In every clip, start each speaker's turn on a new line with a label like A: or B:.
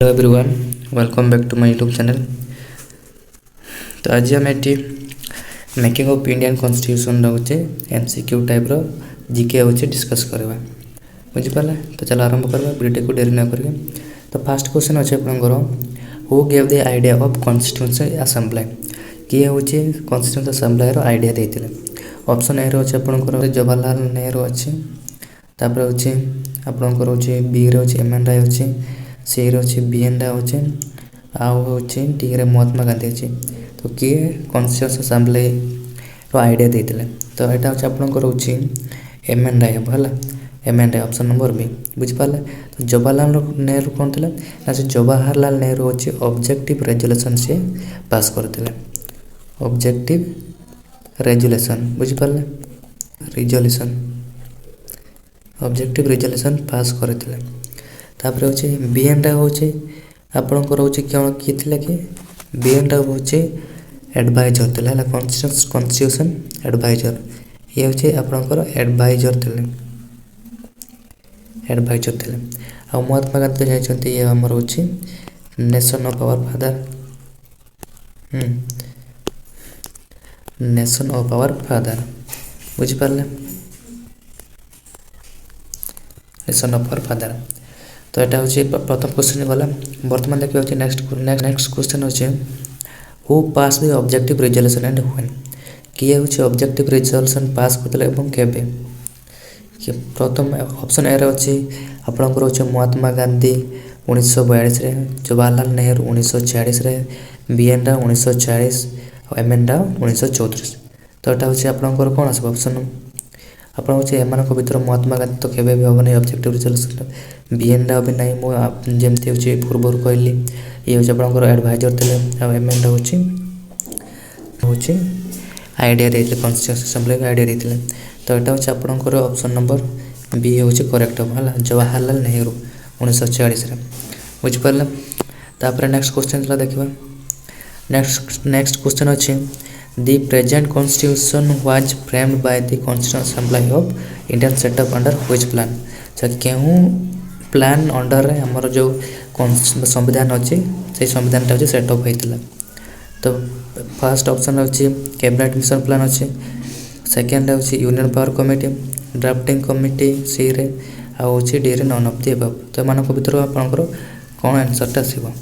A: Hello everyone, welcome back to my YouTube channel. तो आज आम ये मेकिंग ऑफ इंडियन कॉन्स्टिट्यूशन रोचे एमसीक्यू टाइप रो जीके होचे डिस्कस करवा बुझिपारे। तो चलो आरंभ करवा वीडियो को डेरी न करके। तो फर्स्ट क्वेश्चन अच्छे आपंकर who gave the idea of constitution assembly किए हूँ कॉन्स्टिट्यूशन असेंबली आइडिया देते। ऑप्शन ए रोचे आपंकर जवाहरलाल नेहरू अच्छे, तापर हूँ आपंकर हूँ बी रे एम एन राय अच्छे, सी रे बी एन राय अच्छे, आउ हूँ डी रे महात्मा गांधी अच्छे। तो किए कॉन्स्टिट्यूशन असेंबली आइडिया देते। तो यहाँ हूँ आपंकर हूँ एम एन राय हम है एम एन राय ऑप्शन नंबर बी बुझिपारे। तो जवाहरलाल नेहरू कौन थे ना से जवाहरलाल नेहरू हूँ ऑब्जेक्टिव रेजोल्यूशन से पास करते। ऑब्जेक्टिव रेजोल्यूशन बुझिपारे रिजोल्यूशन ऑब्जेक्टिव रेजोल्यूशन पास करते। तापर हूँ बी एन राय हूँ आपणकर हूँ कौन किए थे कि बी एन राय हूँ एडवाइजर थे कॉन्स्टिट्यूशन एडवाइजर। ये हूँ आपणकर एडवाइजर थे आ महात्मा गांधी जाइए ये आमर हूँ nation of our father nation of our father बुझिपारे नेशन ऑफ आवर फादर। तो यहाँ हूँ प्रथम क्वेश्चन गला। बर्तमान देखिए नेक्स्ट क्वेश्चन अच्छे who pass the objective resolution and when किए हूँ ऑब्जेक्टिव रेजोल्यूशन पास करते केबे। प्रथम ऑप्शन ए अच्छी आपंकर हूँ महात्मा गांधी 1942 रे, जवाहरलाल नेहरू 1946 रे, बी एन राय 1940 और एम एन राय 1934। तो यहाँ हूँ आपंकर कौन आस ऑप्शन आप एम भर महात्मा गांधी तो केवे भी हम नहीं ऑब्जेक्टिव रेजोल्यूशन, बी एन राय भी नहीं जमती हूँ पूर्व कहली ये हूँ आपंकर एडवाइजर थे एम एन राय हूँ आइडिया देते कॉन्स्टिट्यूशन असेंबली आइडिया देते। तो यहाँ हूँ आपंकर ऑप्शन नंबर बी हूँ करेक्ट हम है जवाहरलाल नेहरू 1940 बुझिपारे। तापर नेक्स्ट क्वेश्चन देखा नेक्स्ट क्वेश्चन अच्छे The present constitution was framed by the Constitutional Assembly of Indian set up under which plan। क्यों प्लान अंडर रे हमर जो संविधान अच्छे से संविधान टा सेटअप होता। तो फर्स्ट ऑप्शन अच्छे कैबिनेट मिशन प्लान अच्छे, सेकेंड हूँ union power committee, drafting committee C रे आउ डी रे नन ऑफ द अबव। तो एम भर आपंकर कौन आंसरटा आसो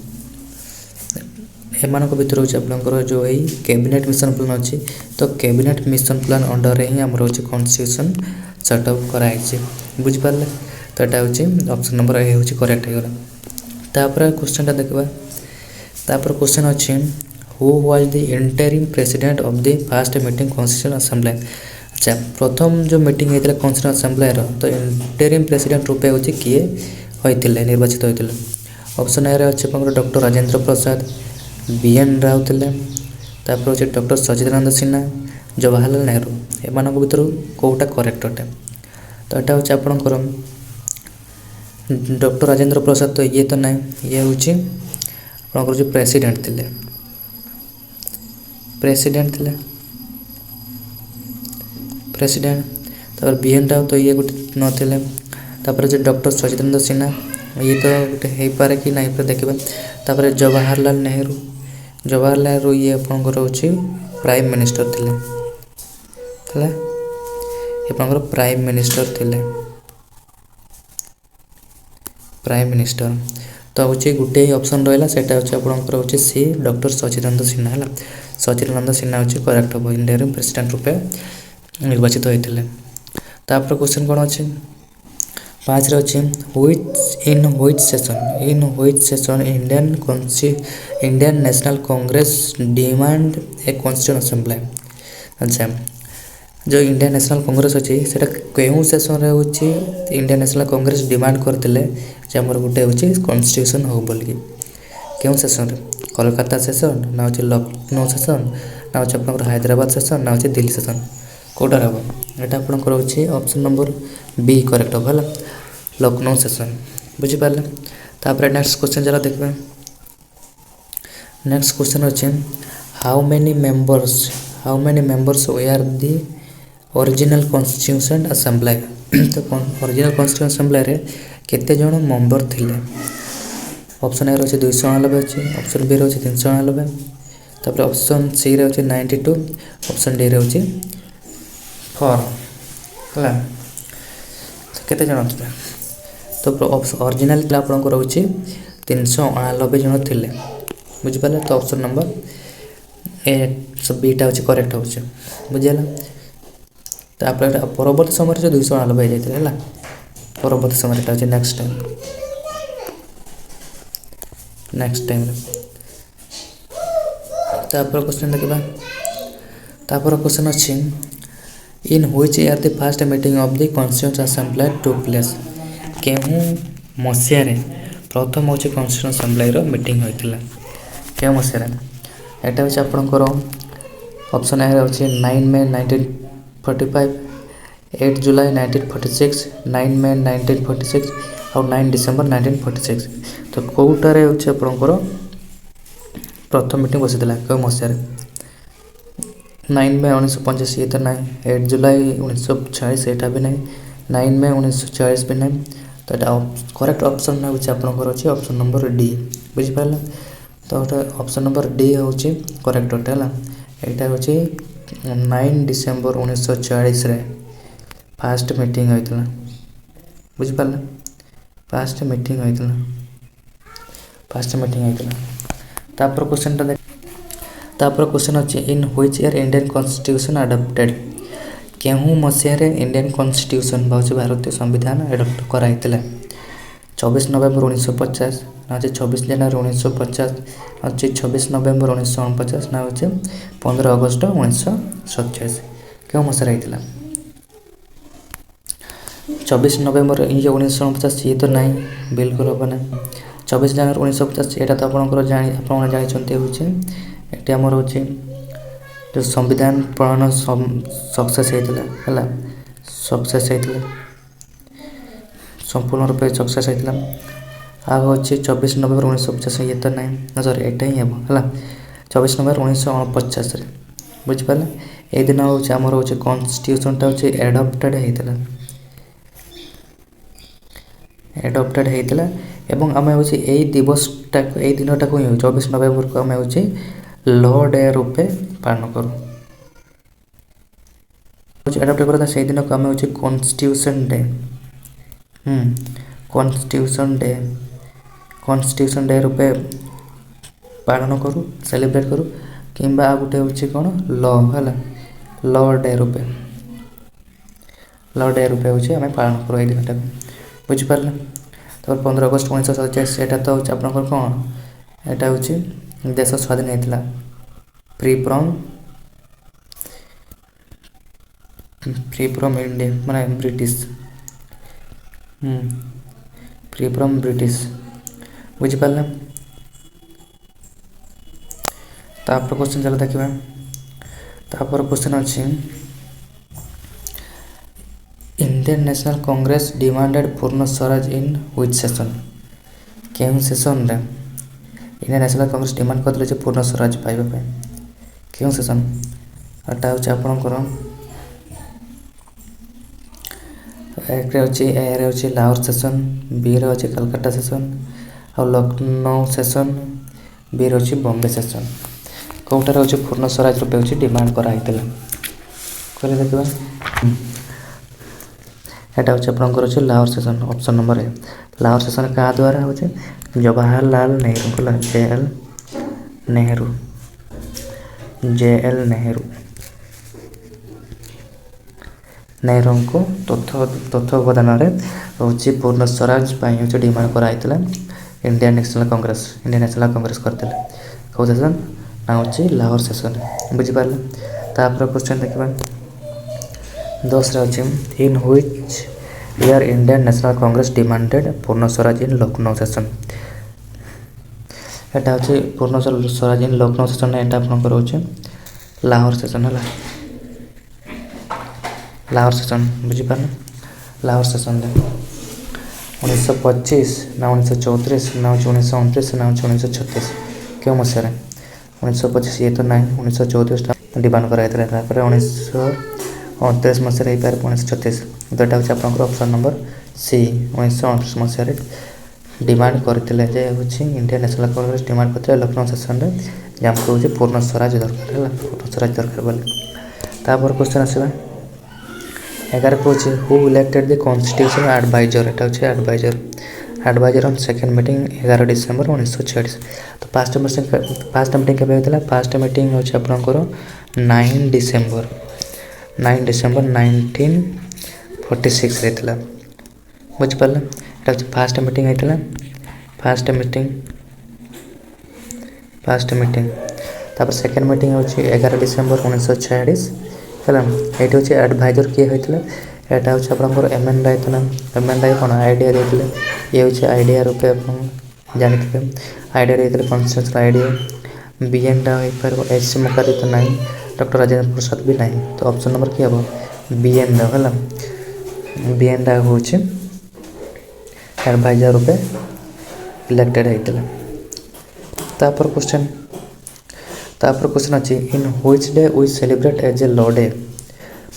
A: एम भर हूँ आपंकर जो यही कैबिनेट मिशन प्लान अच्छी। तो कैबिनेट मिशन प्लान अंडर ही आमर हूँ कॉन्स्टिट्यूशन सेटअप कराई बुझिपारे। तो यहाँ हूँ ऑप्शन नंबर ए हूँ करेक्ट होगा। तापर क्वेश्चन देखा तापर क्वेश्चन अच्छे who was the interim president of the first meeting constitution assembly. अच्छा प्रथम जो मीटिंग होता है कॉन्स्टिट्यूशन असेंबली तो इंटरिम प्रेसिडेंट रूपे हूँ किए होते निर्वाचित होते। ऑप्शन ए अच्छे doctor Rajendra Prasad, B N Rao थे, तापर हूँ डॉक्टर सचिदानंद सिन्हा, जवाहरलाल नेहरू एम भर कौटा करेक्ट अटे। तो यहाँ हूँ आपंकर डॉक्टर राजेंद्र प्रसाद तो ये तो ना ये हूँ आपंकर जो प्रेसिडेंट थे तापर बी एन राव तो ये गोटे नथिले। तापर जो डॉक्टर सचिदानंद सिन्हा ये तो गोटे हो पारे कि नहीं पर देखा। तापर जवाहरलाल नेहरू ये आपंकर हूँ प्राइम मिनिस्टर थे आपंकर प्राइम मिनिस्टर। तो हूँ गोटे ऑप्शन रहा से आपंकर हूँ सी डॉक्टर सचिदानंद सिन्हा है सचिदानंद सिन्हा हूँ करेक्ट हम इंडिया प्रेसिडेंट रूपे निर्वाचित होते। तापर क्वेश्चन कौन अच्छे 5 अच्छे इन which session Indian National Congress demand a constitution assembly. अच्छा जो इंडियन नेशनल कांग्रेस अच्छी से क्यों सेशन रे हूँ इंडियन नेशनल कांग्रेस डिमांड करते आमर गोटे हूँ कॉन्स्टिट्यूशन हो बोल क्यों सेशन कोलकाता सेशन ना हूँ लखनऊ सेशन ना हूँ आप हैदराबाद सेशन ना हूँ दिल्ली सेशन कौटार हम यहाँ आपंकर हूँ ऑप्शन नंबर बी करेक्ट हम है लखनऊ सेशन बुझिपारे। तापर नेक्स्ट क्वेश्चन जरा देखा नेक्स्ट क्वेश्चन अच्छे how many members were the original constitution assembly. तो ओरिजिनल कॉन्स्टिट्यूशन असेंबली केते जन मेंबर थिले ऑप्शन ए रे 299 अच्छे, ऑप्शन बी रे 399, तापर ऑप्शन सी रे 92, ऑप्शन डी रे 4 है। केते जन थे तो ओरिजिनल आपंक रोचे 399 जन थे बुझिपारे। तो ऑप्शन नंबर ए बीटा हूँ करेक्ट हो बुझीगला। तापर परवर्त समय 299 हो जाता है परवर्त समय नेक्स्ट टाइम तापर क्वेश्चन देखा। तापर क्वेश्चन अच्छी in which year the first meeting of the constituent assembly took place. केहू मसीह प्रथम हूँ कॉन्स्टिट्यूएंट असेंबली मीटिंग होता क्यों मसीह यहाँ हूँ आपंकर ऑप्शन ए अच्छे 9 मे 1945, 8 जुलाई 1946, 9 मे 1946 और 9 डिसेम्बर 1946। तो कौटारे हूँ आपंकर प्रथम मीटिंग बसी क्यों मसीह 9 मे 1945 ये तो नहीं, 8 जुलाई 1946 यहाँ भी नहीं, 9 मे 1946 भी नहीं। तो यहाँ करेक्ट ऑप्शन हूँ आपंकर अच्छे ऑप्शन नंबर डी बुझिपारे। तो ऑप्शन नंबर डी हूँ करेक्ट है यहाँ हूँ 9 डिसेम्बर 1946 फास्ट मीटिंग होता बुझिपारे। फास्ट मीटिंग होता तापर क्वेश्चन देख। तापर क्वेश्चन अच्छे in which year Indian constitution adopted. केहू मसीह इंडियन कॉन्स्टिट्यूशन भारतीय संविधान एडप्ट कराई 24 नवेम्बर 1950 ना 26 जनवरी 1950 अच्छे 26 नवेम्बर 1949 ना हो 15 अगस्त 1947। क्यों मसीह होता 24 नवेम्बर 1949 ये तो नहीं बिल्कुल हम ना। 24 जनवरी 1950 यहाँ तो आपंकर जानते ये आमर हूँ जो संविधान प्रणयन सक्सेस होता है सक्सेस होता संपूर्ण रूप सक्सेस होता। आ हूँ 24 नवेम्बर 1950 ये तो नहीं सॉरी एटा ही हम है 24 नवेम्बर 1949 बुझिपारे। ये दिन हूँ आमर हूँ कॉन्स्टिट्यूशनटा हूँ एडप्टेड होता एवं आम हूँ यही दिवसटा यही दिनटा को 24 नवेम्बर को आम हूँ लॉ डे रूपे पालन करूँ एडप्ट करता से दिन को आम हूँ कॉन्स्टिट्यूशन डे कॉन्स्टिट्यूशन डे रूपे पालन करूँ सेलिब्रेट करूँ कि गोटे हूँ कौन लॉ है लॉ डे रूपे हूँ आम पालन करूँ ये दिनटा बुझिपारे। तो 15 अगस्त 1947 यहाँ तो हूँ आपंकर कौन यहाँ हूँ देश स्वाधीन होता फ्री फ्रॉम इंडिया माने ब्रिटिश फ्री फ्रॉम ब्रिटिश बुझिपारे। तापर क्वेश्चन चलो देखा। तापर क्वेश्चन अच्छी Indian National Congress demanded Purna Swaraj in which session. केउं सेशन रे इंडियन नेशनल कांग्रेस डिमांड करते पूर्ण स्वराज पाइबा क्यों सेशन एटा हूँ आपंकर एक हूँ लाहौर सेशन, बी रे हूँ कलकाता सेशन और लखनऊ सेशन, बी रे हूँ बॉम्बे सेशन। कौटार हूँ पूर्ण स्वराज रूपे हूँ डिमांड कराई कहले देखा। यहाँ हूँ आपंकर Lahore session option number A. Lahore session क्या द्वारा हूँ जवाहरलाल नेहरू JL नेहरू को तथ्य अवदान हूँ पूर्ण स्वराज हूँ डिमांड कराई इंडियन नेशनल कांग्रेस करते कौ सेशन ना हूँ लाहौर सेशन बुझिपारे। तापर क्वेश्चन देखा 10 अच्छे in which year Indian National Congress demanded Purna Swaraj in Lucknow session. यहाँ हूँ पूर्ण स्वराज इन लखनऊ सेशन यहाँ आपंकर हूँ लाहौर सेशन है लाहौर सेशन बुझिपारे। लाहौर सेशन 1925 ना 1934 ना 1929 ना 1936 क्यों मसीह 1925 ये तो नहीं 1934 डिमांड कराई 1929 मसीह हो पारे 1936। तो यहाँ हूँ आपंकर ऑप्शन नंबर सी 1929 मसीह डिमांड करते इंडियन नेशनल कांग्रेस डिमांड करते लखनऊ सेसन में आमको हूँ पूर्ण स्वराज दरकार है पूर्ण स्वराज दरकार बोले तापर क्वेश्चन आसवा 11 को who elected the constitution adviser एटा हूँ adviser on second meeting 11 December 1946 तो फास्ट मीटिंग केबे होता फास्ट मीटिंग हूँ आपंकर 9 डिसेम्बर 1946 होता बुझिपारे यहाँ हूँ फास्ट मीटिंग होता फास्ट मीटिंग तापर सेकेंड मीटिंग हूँ 11 डिसेम्बर 1946 है ये हूँ एडभाइजर किए होता है यहाँ हूँ आपंकर एम राय कौन आईडिया देते ये हूँ आईडिया रूपे जानते आईडिया देते कन्स्टिट्यूशन आईडिया बीएन टा हो पार एच सी मुखार्जी तो ना डॉक्टर राजेंद्र प्रसाद भी ना तो ऑप्शन नंबर किए हम बीएन टा है बीएन टा हूँ एडभाइजर रूपे इलेक्टेड होता तापर क्वेश्चन अच्छी in which day we celebrate as a law day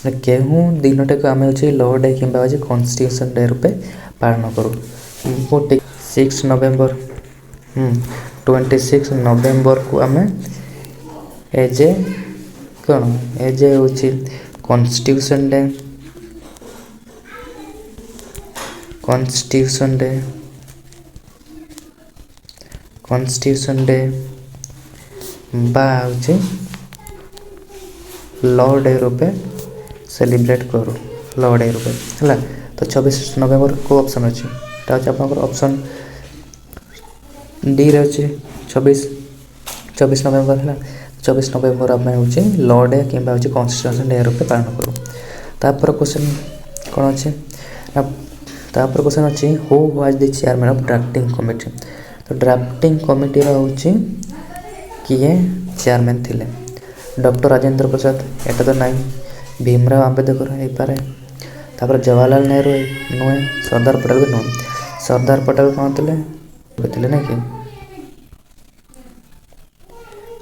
A: मैंने केहूँ दिनटे को आम हो लॉ डे कि कॉन्स्टिट्यूशन डे रूपे पालन करूँ 6 नवेम्बर 26 नवेम्बर को आम एज ए कौन एज ए हूँ कॉन्स्टिट्यूशन डे बा हूँ लॉ डे रूपे सेलिब्रेट करूँ लॉ डे रूपे है तो 26 नवेम्बर को ऑप्शन अच्छी आप ऑप्शन डी रे अच्छे 24 नवेम्बर है 24 नवेम्बर आम हूँ लॉ डे कि कॉन्स्टिट्यूशन डे रूपे पालन करूँ तापर क्वेश्चन कौन अच्छे तापर क्वेश्चन अच्छी who was the chairman of drafting committee तो ड्राफ्टिंग कमिटी हूँ किए चेयरमैन थिले डॉक्टर राजेंद्र प्रसाद एटा तो नाई भीमराव आंबेडकर हो पारे तापर जवाहरलाल नेहरू नुहे सरदार पटेल भी नुहे सरदार पटेल कौन थे ना कि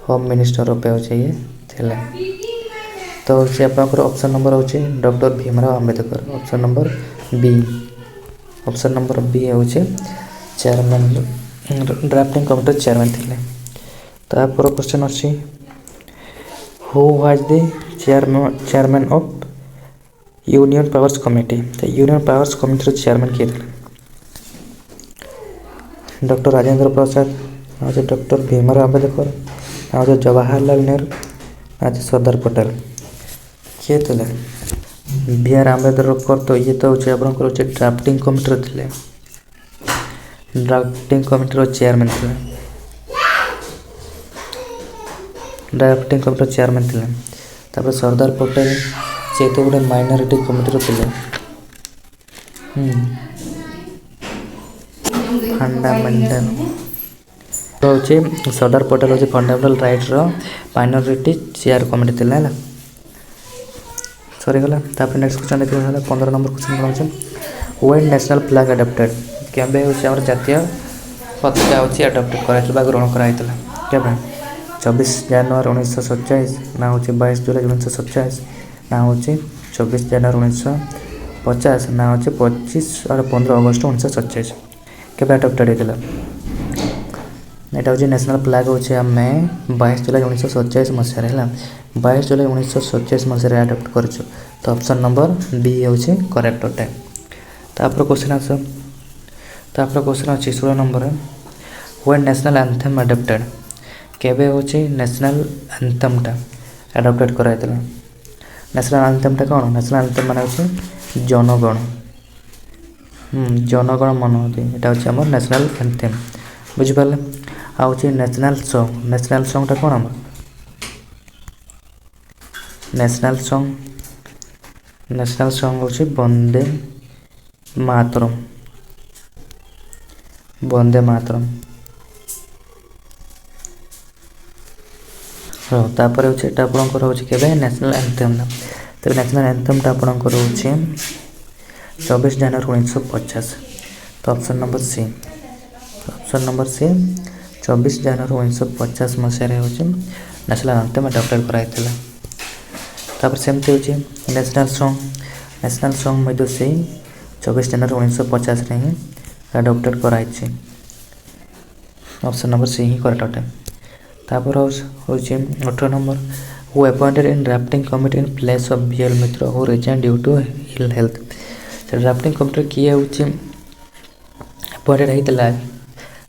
A: होम मिनिस्टर रूपे हो ये थे तो से आपंकर ऑप्शन नंबर हो doctor Bhimrao Ambedkar option number B हूँ चेयरमैन ड्राफ्टिंग कमिटी चेयरमैन थे तापर क्वेश्चन अच्छी who was the chairman of union powers committee तो यूनियन पावर्स कमिटी चेयरमैन किए थे डॉक्टर राजेंद्र प्रसाद आज डॉक्टर भीमराव आंबेडकर आज जवाहरलाल नेहरू आज सरदार पटेल किए थे बी आर आंबेडकर तो ये तो आपंकर ड्राफ्टिंग कमिटी थे ड्राफ्टिंग कमिटी चेयरमैन थे ड्राफ्टिंग कमिटी चेयरमैन थे तापर सरदार पटेल से तो गोटे माइनॉरिटी कमिटी थे फंडामेंटल तो हूँ सरदार पटेल हूँ fundamental right minority chair committee थे है सरीगला तापर नेक्स्ट क्वेश्चन देखिए 15 नंबर क्वेश्चन कौन अच्छे व्हेन नेशनल फ्लैग अडॉप्टेड केबे हूँ जातीय पताका हूँ अडॉप्ट कर ग्रहण कराइला केबे 24 जनवरी 1947 ना हूँ 22 जुलाई 1947 ना हूँ 24 जनवरी 1950 ना हूँ 25 और 15 अगस्त 1947 केबे अडॉप्टेड होता यहाँ हूँ नेशनल फ्लैग हूँ आम 22 जुलाई 1947 मसीह है 22 जुलाई 1947 मसीह अडॉप्ट कर तो ऑप्शन नंबर बी हूँ करेक्ट अटे तापर क्वेश्चन अच्छी 16 number when national anthem adopted केबे हूँ नेशनल एंथमटा अडॉप्टेड कराइला नेशनल एंथमटा कौन नेशनल एंथम मान हूँ जनगण मन यहाँ हूँ आम नेशनल एंथम बुझिपारे आउ नेशनल सॉन्गटा कौन आम नेशनल सॉन्ग हूँ वंदे मातरम तापर हूँ आपंकर हूँ के नेशनल एंथम तो नेशनल एंथमटा आपंकर हूँ 24 जनवरी 1950 तो ऑप्शन नंबर सी 24 जनवरी 1950 मसीह हूँ नेशनल एंथम अडॉप्टेड कराइला तापर सेमती हूँ नेशनल सॉन्ग से 24 जनवरी 1950 ही अडॉप्टेड कराई। ऑप्शन नंबर सी ही करेक्ट अटे। तापर होची 18 नंबर who appointed in drafting committee in place of B L Mitra who resign due to ill health. Drafting committee किए होची अपॉइंटेड होता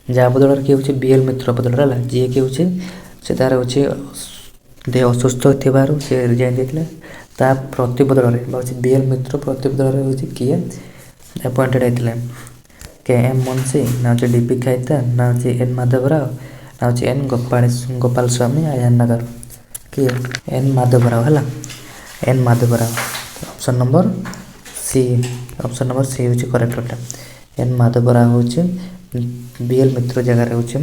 A: जहाँ बदल किए होची बीएल मित्र बदल है जी कि होची से तार होची देह असुस्थ थिबारु से रिजाइन देथिले ता प्रतिबदल रे बीएल मित्र प्रतिबदल रे होची किए अपॉइंटेड होइथिले के एम मुंशी ना होची डीपी खाइता ना होची एन माधवराव ना होची एन गोपाल स्वामी आयन नगर किए एन माधवराव है N Madhavrao. Option number C होची करेक्ट अटे। एन माधवराव होची बीएल मित्र जगह होची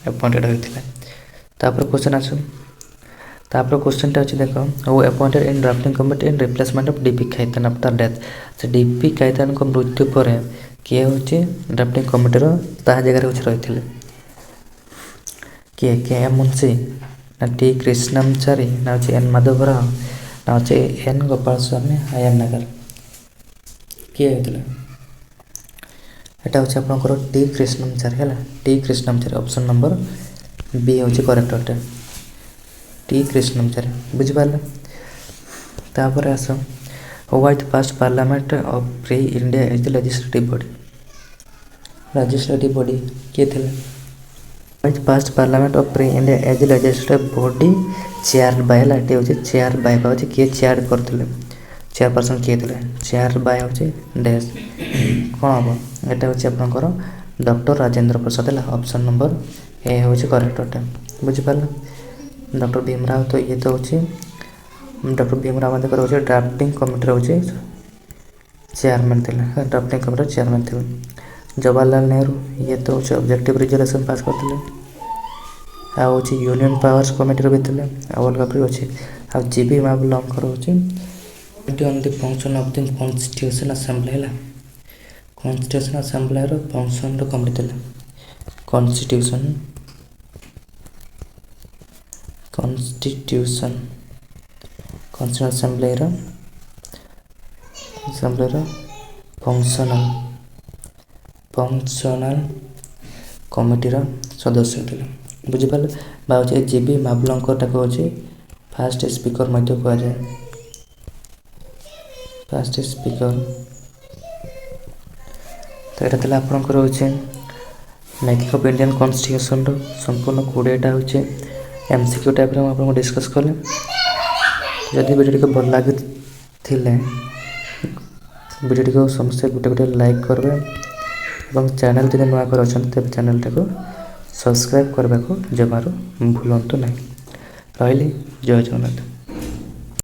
A: अपॉइंटेड होइथिले। तापर क्वेश्चन आसो तापर क्वेश्चन टा देख who appointed in drafting committee in replacement of DP Khaitan after death. से डीपी खैतान को मृत्यु पर किए होची ड्राफ्टिंग कमिटी रो ता जगह होची रहिथिले किए के एम मुंशी ना टी कृष्णमचारी ना होची एन माधवराव ना होची एन गोपाल स्वामी आयन नगर किए होइथिले एटा होची आपनकर टी कृष्णमचारी हैला T Krishnamachari. Option number B होची करेक्ट अटे टी कृष्णमचारी बुझि पारले। तापर आसो what the first parliament of free India is the legislative body के थिले what the first parliament of free India as the legislative body chair by लाटे होची चेयर बाय होची के चेयर करथिले चेयरपर्सन किए थिले चेयर बाय होची डैश कोन हो एटा होची आपनकर डॉक्टर राजेंद्र प्रसाद है। ऑप्शन नंबर ए होची करेक्ट अटे बुझि पारले। डॉक्टर भीमराव तो ये तो होची डॉक्टर भीमराव अंबेडकर होची ड्राफ्टिंग कमिटी होची चेयरमैन थे ड्राफ्टिंग कमिटी चेयरमैन थे। जवाहरलाल नेहरू ये तो होची ऑब्जेक्टिव रिजोल्यूशन पास करथिले आ होची यूनियन पावर्स कमिटी रो भी थे अलग भी होची आ जीबी मावलंकर होची on the function of the constitution assembly है कॉन्स्टिट्यूशन असेंबली रो फंक्शन रो कमिटी थे कॉन्स्टिट्यूशन असेंबली रो फंक्शनल कमिटी रो सदस्य थे बुझि पाले बाउचे जीबी मावलंकर टाको होची फास्ट स्पीकर मध्य कह जाए फास्ट स्पीकर। तो यहाँ था आपंकर होचे मेकिंग ऑफ इंडियन कॉन्स्टिट्यूशन संपूर्ण 20टा होचे एमसीक्यू टाइप रे आपको डिस्कस कले। जदि वीडियो को भल लगी वीडियो को समस्त गोटे गोटे लाइक करबे और चैनल जब नुआ कर तेज चैनल टाको सब्सक्राइब करने को जमारू भूलु ना। रही जय जगन्नाथ।